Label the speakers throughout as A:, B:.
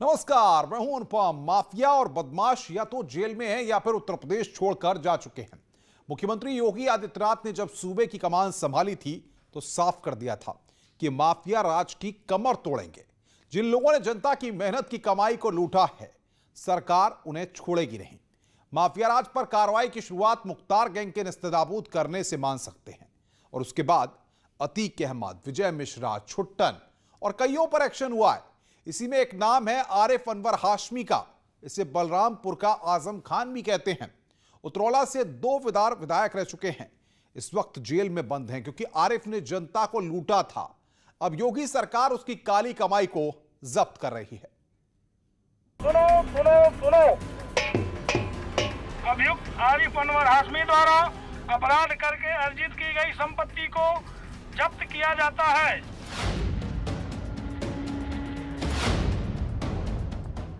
A: नमस्कार, मैं हूं अनुपम। माफिया और बदमाश या तो जेल में हैं या फिर उत्तर प्रदेश छोड़कर जा चुके हैं। मुख्यमंत्री योगी आदित्यनाथ ने जब सूबे की कमान संभाली थी तो साफ कर दिया था कि माफिया राज की कमर तोड़ेंगे। जिन लोगों ने जनता की मेहनत की कमाई को लूटा है, सरकार उन्हें छोड़ेगी नहीं। माफिया राज पर कार्रवाई की शुरुआत मुख्तार गैंग के नेस्तनाबूद करने से मान सकते हैं और उसके बाद अतीक अहमद, विजय मिश्रा, छुट्टन और कईयों पर एक्शन हुआ है। इसी में एक नाम है आरिफ अनवर हाशमी का। इसे बलरामपुर का आजम खान भी कहते हैं। उतरौला से 2 विधायक रह चुके हैं। इस वक्त जेल में बंद हैं क्योंकि आरिफ ने जनता को लूटा था। अब योगी सरकार उसकी काली कमाई को जब्त कर रही है।
B: सुनो सुनो सुनो, अभियुक्त आरिफ अनवर हाशमी द्वारा अपराध करके अर्जित की गई संपत्ति को जब्त किया जाता है।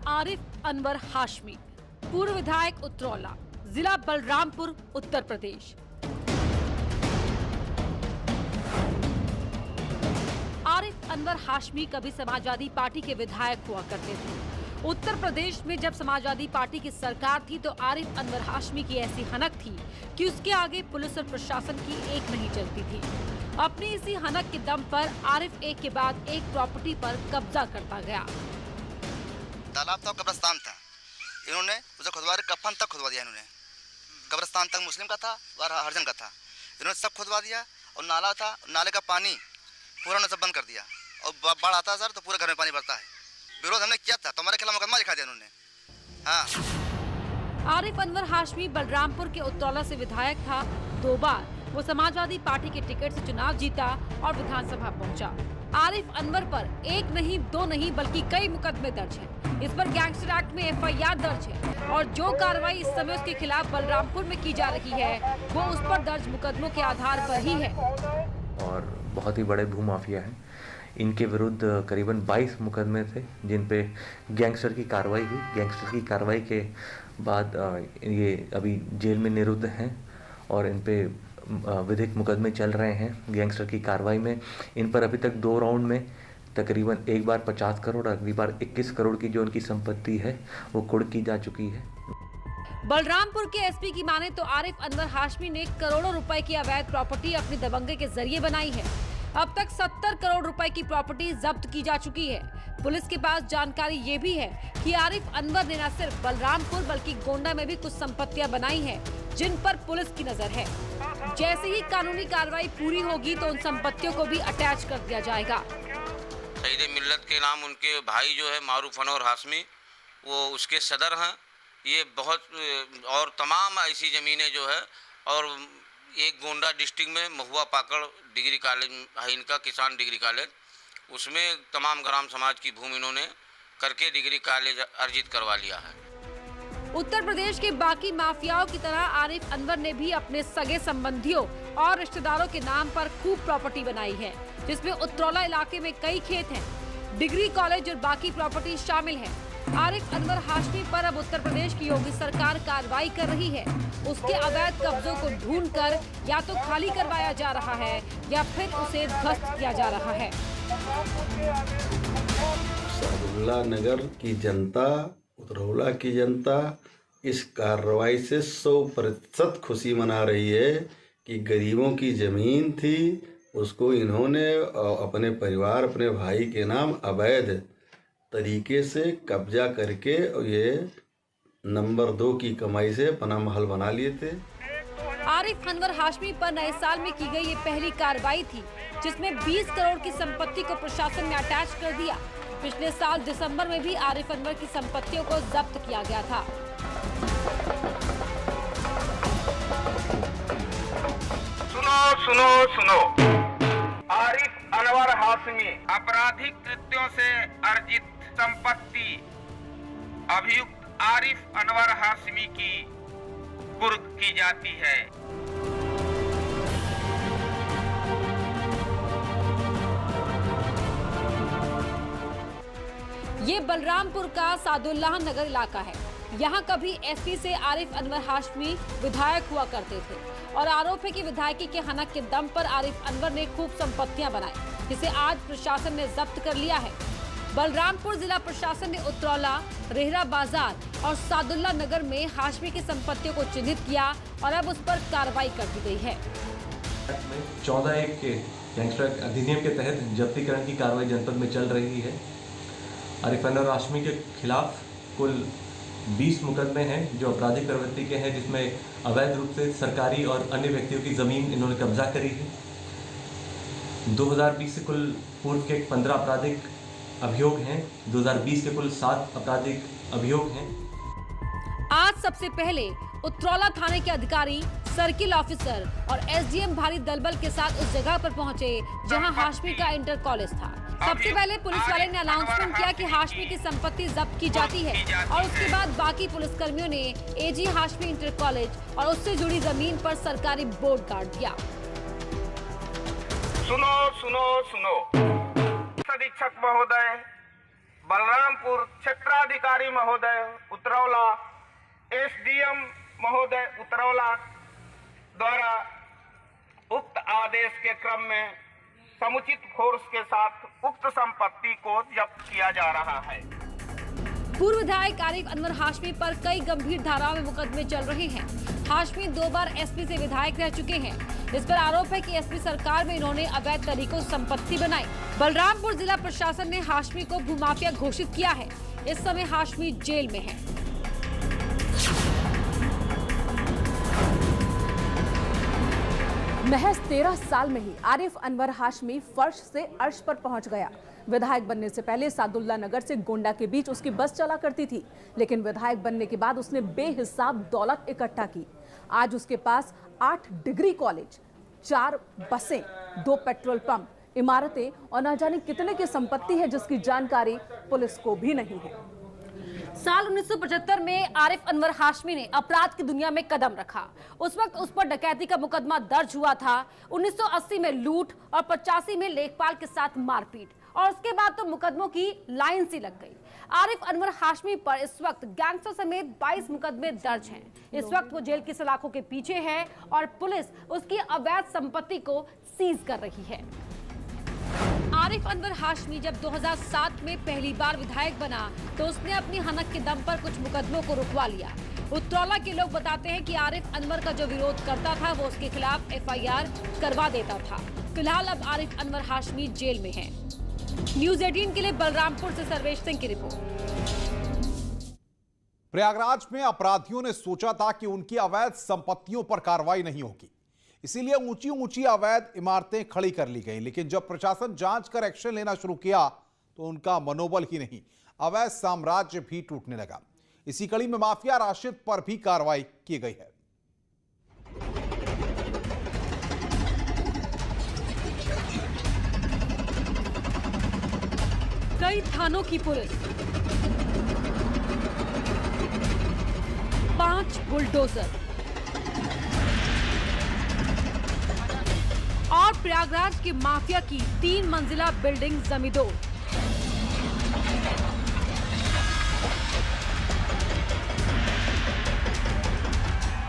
C: आरिफ अनवर हाशमी, पूर्व विधायक उतरौला, जिला बलरामपुर, उत्तर प्रदेश। आरिफ अनवर हाशमी कभी समाजवादी पार्टी के विधायक हुआ करते थे। उत्तर प्रदेश में जब समाजवादी पार्टी की सरकार थी तो आरिफ अनवर हाशमी की ऐसी हनक थी कि उसके आगे पुलिस और प्रशासन की एक नहीं चलती थी। अपनी इसी हनक के दम पर आरिफ एक के बाद एक प्रॉपर्टी पर कब्जा करता गया।
D: तालाब था, कब्रिस्तान था, इन्होंने उसे खुदवा कफन तक खुदवा दिया। इन्होंने कब्रिस्तान तक मुस्लिम का था और हरिजन का था, इन्होंने सब खुदवा दिया। और नाला था, नाले का पानी पूरा उन्होंने सब बंद कर दिया। और बाढ़ आता है सर तो पूरे घर में पानी भरता है। विरोध हमने किया था तो हमारे खिलाफ मुकदमा लिखा दिया उन्होंने। हाँ,
C: आरिफ अनवर हाशमी बलरामपुर के उतरौला से विधायक था। 2 बार वो समाजवादी पार्टी के टिकट से चुनाव जीता और विधानसभा पहुंचा। आरिफ अनवर पर 1 नहीं 2 नहीं बल्कि कई मुकदमे दर्ज हैं। इस पर गैंगस्टर एक्ट में FIR दर्ज है और जो कार्रवाई इस समय उसके खिलाफ बलरामपुर में की जा रही है वो उस पर दर्ज मुकदमों के आधार पर ही है।
E: और बहुत ही बड़े भूमाफिया हैं। इनके विरुद्ध करीबन 22 मुकदमे थे जिन पे गैंगस्टर की कार्रवाई हुई। गैंगस्टर की कार्रवाई के बाद ये अभी जेल में निरुद्ध हैं और इन पे विधिक मुकदमे चल रहे हैं। गैंगस्टर की कार्रवाई में इन पर अभी तक 2 राउंड में तकरीबन एक बार 50 करोड़, अगली बार 21 करोड़ की जो उनकी संपत्ति है वो कुर्क की जा चुकी है।
C: बलरामपुर के SP की माने तो आरिफ अनवर हाशमी ने करोड़ों रुपए की अवैध प्रॉपर्टी अपनी दबंगे के जरिए बनाई है। अब तक 70 करोड़ रुपए की प्रॉपर्टी जब्त की जा चुकी है। पुलिस के पास जानकारी ये भी है कि आरिफ अनवर ने न सिर्फ बलरामपुर बल्कि गोंडा में भी कुछ संपत्तियां बनाई हैं जिन पर पुलिस की नजर है। जैसे ही कानूनी कार्रवाई पूरी होगी तो उन संपत्तियों को भी अटैच कर दिया जाएगा।
F: शहीद मिल्लत के नाम उनके भाई जो है मारूफ अनवर हाशमी, वो उसके सदर हैं। ये बहुत और तमाम ऐसी ज़मीनें जो है, और एक गोंडा डिस्ट्रिक्ट में महुआ पाकड़ डिग्री कॉलेज है इनका, किसान डिग्री कॉलेज, उसमें तमाम ग्राम समाज की भूमि इन्होंने करके डिग्री कॉलेज अर्जित करवा लिया है।
C: उत्तर प्रदेश के बाकी माफियाओं की तरह आरिफ अनवर ने भी अपने सगे संबंधियों और रिश्तेदारों के नाम पर खूब प्रॉपर्टी बनाई है, जिसमें उतरौला इलाके में कई खेत हैं, डिग्री कॉलेज और बाकी प्रॉपर्टी शामिल है। आरिफ अनवर हाशमी पर अब उत्तर प्रदेश की योगी सरकार कार्रवाई कर रही है। उसके अवैध कब्जों को ढूंढकर या तो खाली करवाया जा रहा है या फिर उसे ध्वस्त किया जा रहा है।
G: सादुल्ला नगर की जनता, उतरौला की जनता इस कार्रवाई से 100% खुशी मना रही है कि गरीबों की जमीन थी उसको इन्होंने अपने परिवार, अपने भाई के नाम अवैध तरीके से कब्जा करके ये नंबर 2 की कमाई से अपना महल बना लिए थे।
C: आरिफ अनवर हाशमी पर नए साल में की गई ये पहली कार्रवाई थी जिसमें 20 करोड़ की संपत्ति को प्रशासन ने अटैच कर दिया। पिछले साल दिसंबर में भी आरिफ अनवर की संपत्तियों को जब्त किया गया था।
B: सुनो सुनो सुनो, आरिफ अनवर हाशमी आपराधिक कृत्यों से अर्जित संपत्ति अभियुक्त आरिफ अनवर हाशमी की कुर्क की जाती है।
C: ये बलरामपुर का सादुल्लाह नगर इलाका है। यहाँ कभी SP से आरिफ अनवर हाशमी विधायक हुआ करते थे और आरोप है कि विधायकी के हनक के दम पर आरिफ अनवर ने खूब संपत्तियां बनाई, जिसे आज प्रशासन ने जब्त कर लिया है। बलरामपुर जिला प्रशासन ने उतरौला, रेहरा बाजार और सादुल्ला नगर में हाशमी की संपत्तियों को चिन्हित किया और अब उस पर कार्रवाई कर दी गई है।
H: 14(1) के गैंगस्टर अधिनियम के तहत जब्तीकरण की कार्रवाई जनपद में चल रही है। आरिफ अनवर हाशमी के खिलाफ कुल 20 मुकदमे हैं जो आपराधिक प्रवृत्ति के हैं, जिसमें अवैध रूप से सरकारी और अन्य व्यक्तियों की जमीन इन्होंने कब्जा करी है। 2020 से कुल पूर्व के 15 आपराधिक अभियोग हैं। 2020 के कुल 7 आपराधिक अभियोग हैं।
C: आज सबसे पहले उतरौला थाने के अधिकारी, सर्किल ऑफिसर और एसडीएम भारी दलबल के साथ उस जगह पर पहुंचे जहां हाशमी का इंटर कॉलेज था। सबसे पहले पुलिस वाले ने अनाउंसमेंट किया कि हाशमी की संपत्ति जब्त की जाती है और उसके बाद बाकी पुलिसकर्मियों ने एजी हाशमी इंटर कॉलेज और उससे जुड़ी जमीन पर सरकारी बोर्ड गाड़ दिया।
B: सुनो सुनो सुनो, अधीक्षक महोदय, बलरामपुर क्षेत्राधिकारी महोदय उतरौला, एसडीएम महोदय उतरौला द्वारा उक्त आदेश के क्रम में समुचित फोर्स के साथ उक्त संपत्ति को जब्त किया जा रहा है।
C: पूर्व विधायक आरिफ अनवर हाशमी पर कई गंभीर धाराओं में मुकदमे चल रहे हैं। हाशमी 2 बार एसपी से विधायक रह चुके हैं। इस पर आरोप है कि एसपी सरकार में इन्होंने अवैध तरीकों से संपत्ति बनाई। बलरामपुर जिला प्रशासन ने हाशमी को भूमाफिया घोषित किया है। इस समय हाशमी जेल में है।
I: महज 13 साल में ही आरिफ अनवर हाशमी फर्श से अर्श पर पहुंच गया। विधायक बनने से पहले सादुल्ला नगर से गोंडा के बीच उसकी बस चला करती थी, लेकिन विधायक बनने के बाद उसने बेहिसाब दौलत इकट्ठा की। आज उसके पास 8 डिग्री कॉलेज, 4 बसें, 2 पेट्रोल पंप, इमारतें और न जाने कितने की संपत्ति है जिसकी जानकारी पुलिस को भी नहीं है।
C: साल 1975 में आरिफ अनवर हाशमी ने अपराध की दुनिया में कदम रखा। उस वक्त उस पर डकैती का मुकदमा दर्ज हुआ था। 1980 में लूट और 85 में लेखपाल के साथ मारपीट और उसके बाद तो मुकदमों की लाइन सी लग गई। आरिफ अनवर हाशमी पर इस वक्त गैंगस्टर समेत 22 मुकदमे दर्ज हैं। इस वक्त वो जेल की सलाखों के पीछे है और पुलिस उसकी अवैध संपत्ति को सीज कर रही है। आरिफ अनवर हाशमी जब 2007 में पहली बार विधायक बना तो उसने अपनी हनक के दम पर कुछ मुकदमों को रुकवा लिया। उतरौला के लोग बताते हैं कि आरिफ अनवर का जो विरोध करता था वो उसके खिलाफ एफआईआर करवा देता था। फिलहाल अब आरिफ अनवर हाशमी जेल में है। न्यूज़ 18 के लिए बलरामपुर से सर्वेश सिंह की रिपोर्ट।
A: प्रयागराज में अपराधियों ने सोचा था कि उनकी अवैध संपत्तियों पर कार्रवाई नहीं होगी, इसीलिए ऊंची ऊंची अवैध इमारतें खड़ी कर ली गई। लेकिन जब प्रशासन जांच कर एक्शन लेना शुरू किया तो उनका मनोबल ही नहीं, अवैध साम्राज्य भी टूटने लगा। इसी कड़ी में माफिया राशिद पर भी कार्रवाई की गई है।
C: कई थानों की पुलिस, 5 बुलडोजर और प्रयागराज के माफिया की 3 मंजिला बिल्डिंग जमींदोज।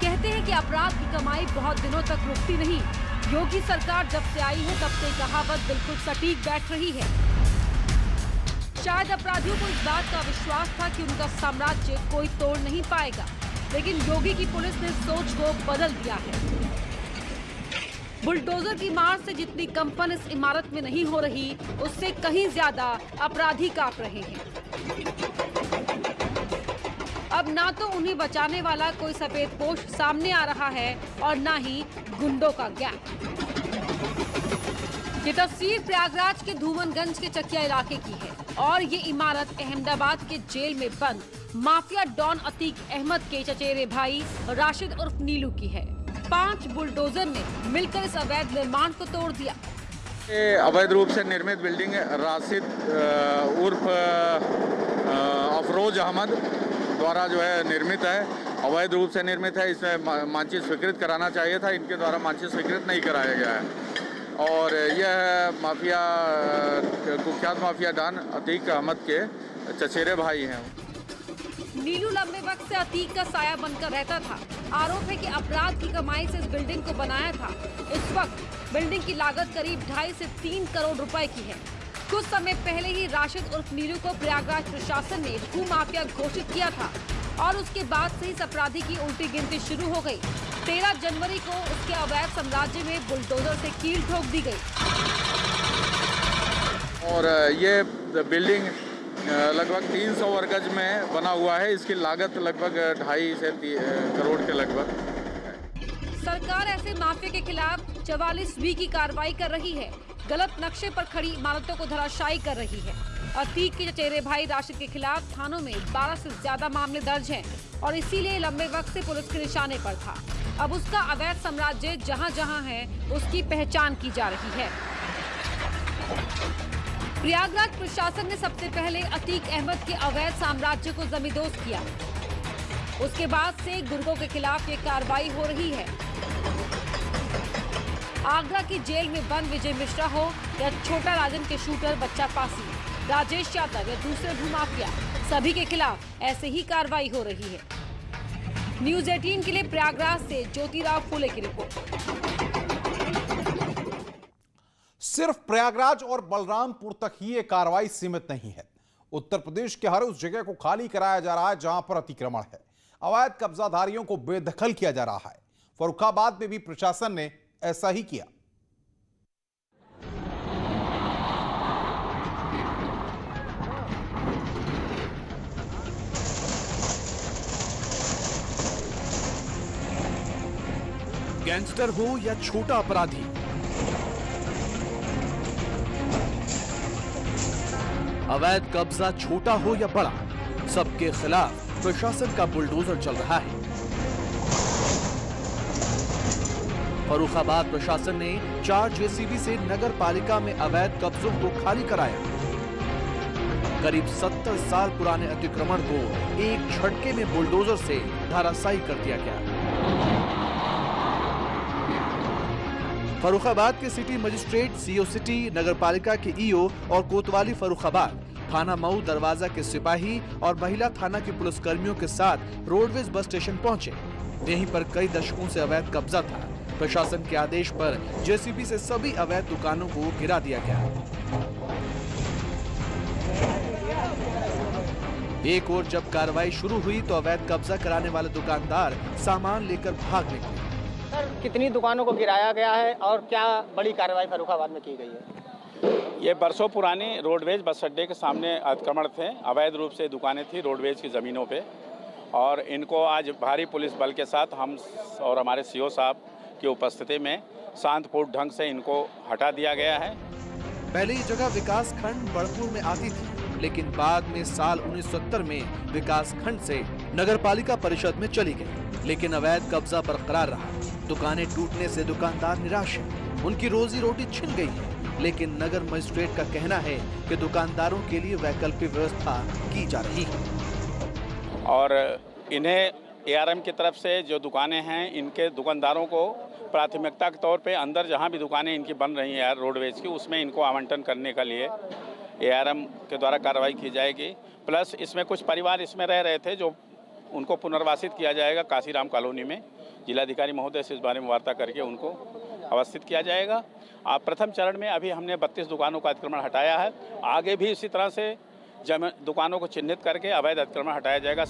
C: कहते हैं कि अपराध की कमाई बहुत दिनों तक रुकती नहीं। योगी सरकार जब से आई है तब से कहावत बिल्कुल सटीक बैठ रही है। शायद अपराधियों को इस बात का विश्वास था कि उनका साम्राज्य कोई तोड़ नहीं पाएगा, लेकिन योगी की पुलिस ने सोच को बदल दिया है। बुलडोजर की मार से जितनी कंपन इस इमारत में नहीं हो रही, उससे कहीं ज्यादा अपराधी कांप रहे हैं। अब ना तो उन्हें बचाने वाला कोई सफेदपोश सामने आ रहा है और ना ही गुंडों का गैंग। ये तस्वीर प्रयागराज के धूमनगंज के चकिया इलाके की है और ये इमारत अहमदाबाद के जेल में बंद माफिया डॉन अतीक अहमद के चचेरे भाई राशिद उर्फ नीलू की है। 5 बुलडोजर ने मिलकर इस अवैध निर्माण को तोड़ दिया।
J: अवैध रूप से निर्मित बिल्डिंग राशिद उर्फ अफरोज अहमद द्वारा जो है निर्मित है, अवैध रूप से निर्मित है। इसमें मानचित्र स्वीकृत कराना चाहिए था, इनके द्वारा मानचित्र स्वीकृत नहीं कराया गया है। और यह माफिया कुख्यात माफिया डॉन अतीक अहमद के चचेरे भाई हैं।
C: नीलू लंबे वक्त से अतीक का साया बनकर रहता था। आरोप है कि अपराध की कमाई से इस बिल्डिंग को बनाया था। इस वक्त बिल्डिंग की लागत करीब 2.5 से 3 करोड़ रुपए की है। कुछ समय पहले ही राशिद उर्फ नीलू को प्रयागराज प्रशासन ने भू माफिया घोषित किया था और उसके बाद से इस अपराधी की उल्टी गिनती शुरू हो गई। 13 जनवरी को उसके अवैध साम्राज्य में बुलडोजर से कील ठोक दी गई।
J: और ये बिल्डिंग लगभग 300 वर्ग गज में बना हुआ है। इसकी लागत लगभग 2.5 से 3 करोड़ के लगभग।
C: सरकार ऐसे माफिया के खिलाफ 44B की कार्रवाई कर रही है। गलत नक्शे पर खड़ी इमारतों को धराशायी कर रही है। अतीक के चचेरे भाई राशिद के खिलाफ थानों में 12 से ज्यादा मामले दर्ज हैं और इसीलिए लंबे वक्त से पुलिस के निशाने पर था। अब उसका अवैध साम्राज्य जहां जहां है उसकी पहचान की जा रही है। प्रयागराज प्रशासन ने सबसे पहले अतीक अहमद के अवैध साम्राज्य को जमींदोज किया। उसके बाद से गुर्गों के खिलाफ ये कार्रवाई हो रही है। आगरा की जेल में बंद विजय मिश्रा हो या छोटा राजन के शूटर बच्चा पासी, राजेश यादव या दूसरे भूमाफिया, सभी के खिलाफ ऐसे ही कार्रवाई हो रही है। न्यूज़ 18 के लिए प्रयागराज से ज्योतिराव फूले की रिपोर्ट।
A: सिर्फ प्रयागराज और बलरामपुर तक ही ये कार्रवाई सीमित नहीं है। उत्तर प्रदेश के हर उस जगह को खाली कराया जा रहा है जहां पर अतिक्रमण है। अवैध कब्जाधारियों को बेदखल किया जा रहा है। फर्रुखाबाद में भी प्रशासन ने ऐसा ही किया।
K: गैंगस्टर हो या छोटा अपराधी, अवैध कब्जा छोटा हो या बड़ा, सबके खिलाफ प्रशासन का बुलडोजर चल रहा है। फर्रुखाबाद प्रशासन ने 4 जेसीबी से नगर पालिका में अवैध कब्जों को खाली कराया। करीब 70 साल पुराने अतिक्रमण को एक झटके में बुलडोजर से धराशायी कर दिया गया। फर्रुखाबाद के सिटी मजिस्ट्रेट, सीओ सिटी, नगर पालिका के ईओ और कोतवाली फर्रुखाबाद, थाना मऊ दरवाजा के सिपाही और महिला थाना के पुलिसकर्मियों के साथ रोडवेज बस स्टेशन पहुंचे। यहीं पर कई दशकों से अवैध कब्जा था। प्रशासन के आदेश पर जेसीबी से सभी अवैध दुकानों को गिरा दिया गया। एक और जब कार्रवाई शुरू हुई तो अवैध कब्जा कराने वाले दुकानदार सामान लेकर भाग निकले।
L: सर, कितनी दुकानों को गिराया गया है और क्या बड़ी कार्रवाई फर्रुखाबाद में की गई है?
M: ये बरसों पुरानी रोडवेज बस अड्डे के सामने अतिक्रमण थे। अवैध रूप से दुकानें थी रोडवेज की ज़मीनों पे और इनको आज भारी पुलिस बल के साथ हम और हमारे सीओ साहब की उपस्थिति में शांतपूर्ण ढंग से इनको हटा दिया गया है।
K: पहले ये जगह विकास खंड बड़पुर में आती थी, लेकिन बाद में साल 1970 में विकास खंड से नगर पालिका परिषद में चली गई। लेकिन अवैध कब्जा बरकरार रहा। दुकानें टूटने से दुकानदार निराश हैं। उनकी रोजी रोटी छिन गई है। लेकिन नगर मजिस्ट्रेट का कहना है कि दुकानदारों के लिए वैकल्पिक व्यवस्था की जा रही है
M: और इन्हें एआरएम की तरफ से जो दुकानें हैं इनके दुकानदारों को प्राथमिकता के तौर पे अंदर जहां भी दुकानें इनकी बन रही हैं रोडवेज की, उसमें इनको आवंटन करने के लिए एआरएम के द्वारा कार्रवाई की जाएगी। प्लस इसमें कुछ परिवार इसमें रह रहे थे जो उनको पुनर्वासित किया जाएगा काशीराम कॉलोनी में। जिलाधिकारी महोदय से इस बारे में वार्ता करके उनको अवस्थित किया जाएगा। प्रथम चरण में अभी हमने 32 दुकानों का अतिक्रमण हटाया है। आगे भी इसी तरह से दुकानों को चिन्हित करके अवैध अतिक्रमण हटाया जाएगा।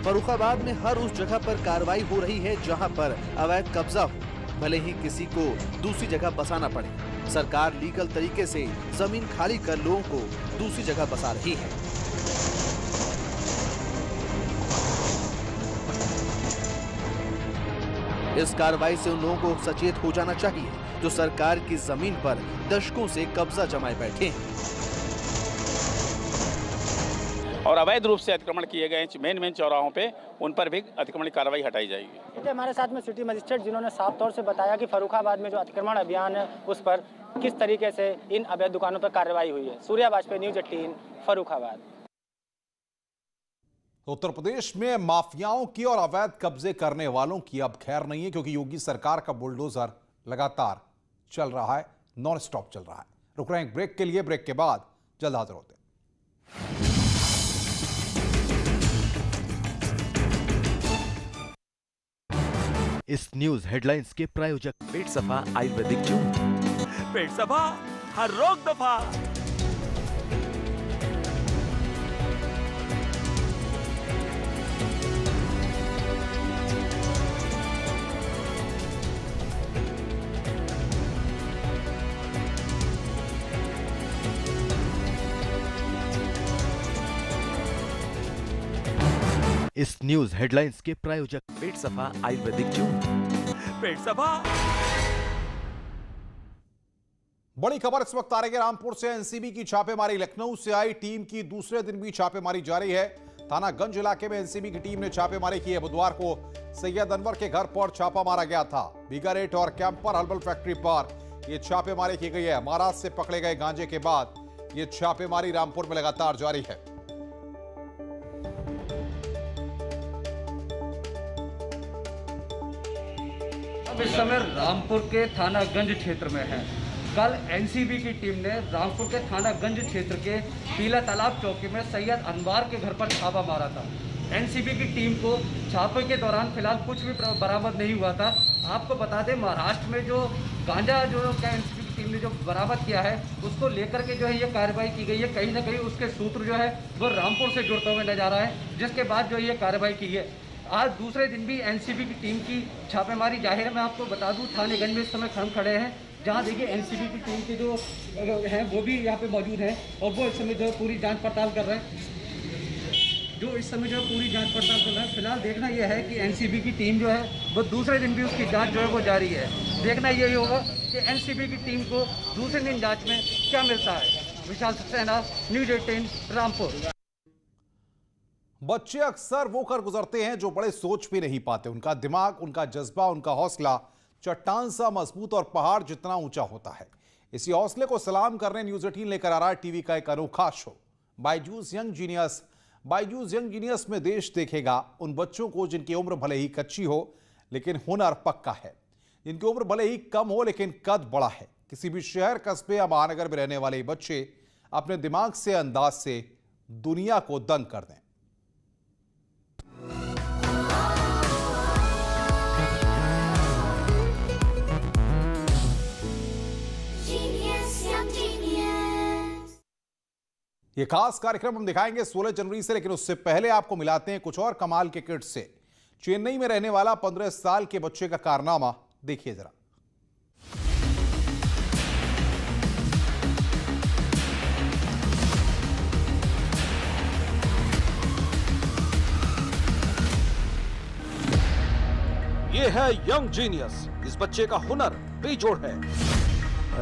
K: फर्रुखाबाद में हर उस जगह पर कार्रवाई हो रही है जहां पर अवैध कब्जा हो, भले ही किसी को दूसरी जगह बसाना पड़े। सरकार लीगल तरीके से जमीन खाली कर लोगों को दूसरी जगह बसा रही है। इस कार्रवाई से उन लोगों को सचेत हो जाना चाहिए जो सरकार की जमीन पर दशकों से कब्जा जमाए बैठे हैं
M: और अवैध रूप से अतिक्रमण किए गए मेन चौराहों पे उन पर भी अतिक्रमण की कार्रवाई हटाई जाएगी।
L: हमारे साथ में सिटी मजिस्ट्रेट जिन्होंने साफ तौर से बताया कि फर्रुखाबाद में जो अतिक्रमण अभियान है उस पर किस तरीके से इन अवैध दुकानों पर कार्रवाई हुई है। सूर्या वाजपेयी, न्यूज़ 18, फर्रुखाबाद।
A: उत्तर प्रदेश में माफियाओं की और अवैध कब्जे करने वालों की अब खैर नहीं है, क्योंकि योगी सरकार का बुलडोजर लगातार चल रहा है, नॉन स्टॉप चल रहा है। रुक रहे हैं ब्रेक के लिए, ब्रेक के बाद जल्द हाजिर होते हैं।
N: इस न्यूज हेडलाइंस के प्रायोजक पेट सफा आयुर्वेदिक जूस।
O: पेट सफा हर रोग दफा।
N: इस न्यूज हेडलाइंस के प्रायोजक
O: पेट सफा आयुर्वेदिक जून। पेट सफा।
A: बड़ी खबर इस वक्त आ रही है रामपुर से। एनसीबी की छापेमारी। लखनऊ से आई टीम की दूसरे दिन भी छापेमारी जारी है। थाना गंज इलाके में एनसीबी की टीम ने छापेमारी की है। बुधवार को सैयद अनवर के घर पर छापा मारा गया था। बिगारेट और कैंपर हर्बल फैक्ट्री पर यह छापेमारी की गई है। महाराष्ट्र से पकड़े गए गांजे के बाद यह छापेमारी रामपुर में लगातार जारी है।
P: अब इस समय रामपुर के थाना गंज क्षेत्र में है। कल एनसीबी की टीम ने रामपुर के थाना गंज क्षेत्र के पीला तालाब चौकी में सैयद अनवर के घर पर छापा मारा था। एनसीबी की टीम को छापे के दौरान फिलहाल कुछ भी बरामद नहीं हुआ था। आपको बता दें, महाराष्ट्र में जो गांजा जो एनसीबी की टीम ने जो बरामद किया है उसको लेकर के जो है ये कार्रवाई की गई है। कहीं ना कहीं उसके सूत्र जो है वो रामपुर से जुड़ते हुए नजर आ रहा है, जिसके बाद जो ये कार्रवाई की है। आज दूसरे दिन भी एनसीबी की टीम की छापेमारी जाहिर है। मैं आपको बता दूं, थानेगंज में इस समय हम खड़े हैं, जहां देखिए एनसीबी की टीम के जो हैं वो भी यहाँ पे मौजूद हैं और वो इस समय जो है पूरी जांच पड़ताल कर रहे हैं। जो इस समय जो है पूरी जांच पड़ताल कर रहे हैं। फिलहाल देखना यह है कि एनसीबी की टीम जो है वो दूसरे दिन भी उसकी जाँच जो है वो जारी है। देखना यही होगा कि एनसीबी की टीम को दूसरे दिन जाँच में क्या मिलता है। विशाल सक्सेना, न्यूज़ 18 रामपुर।
A: बच्चे अक्सर वो कर गुजरते हैं जो बड़े सोच भी नहीं पाते। उनका दिमाग, उनका जज्बा, उनका हौसला चट्टान सा मजबूत और पहाड़ जितना ऊंचा होता है। इसी हौसले को सलाम करने न्यूज़ 18 लेकर आ रहा है टीवी का एक अनोखा show, Byju's young genius. Byju's young genius में देश देखेगा उन बच्चों को जिनकी उम्र भले ही कच्ची हो लेकिन हुनर पक्का है, जिनकी उम्र भले ही कम हो लेकिन कद बड़ा है। किसी भी शहर, कस्बे या महानगर में रहने वाले बच्चे अपने दिमाग से, अंदाज से दुनिया को दंग कर दें। ये खास कार्यक्रम हम दिखाएंगे 16 जनवरी से, लेकिन उससे पहले आपको मिलाते हैं कुछ और कमाल के किड्स से। चेन्नई में रहने वाला 15 साल के बच्चे का कारनामा देखिए जरा।
K: ये है यंग जीनियस। इस बच्चे का हुनर बेजोड़ है।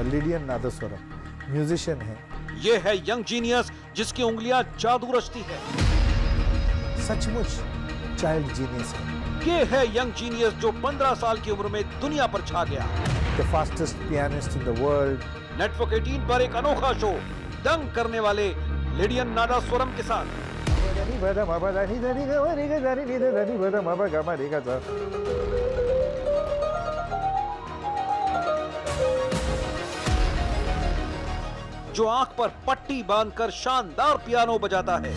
Q: लिडियन नादस्वरम म्यूजिशियन है।
K: ये है यंग जीनियस जिसकी उंगलियां जादू रचती है।
Q: सचमुच चाइल्ड जीनियस है।
K: ये है यंग जीनियस जो 15 साल की उम्र में दुनिया पर छा गया।
Q: The fastest pianist in the world.
K: Network 18 पर एक अनोखा शो दंग करने वाले लिडियन नादस्वरम के साथ। जो आंख पर पट्टी बांधकर शानदार पियानो बजाता है।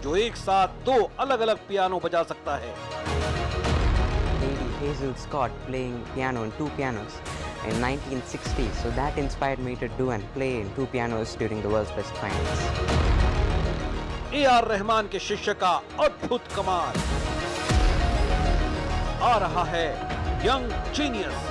K: जो एक साथ 2 अलग-अलग पियानो बजा सकता है।
R: Lady Hazel Scott playing piano on 2 pianos in 1960, so that inspired me to do and play in 2 pianos during the world's best finals.
K: A.R. Rahman के शिष्य का अद्भुत कमाल। आ रहा है यंग जीनियस।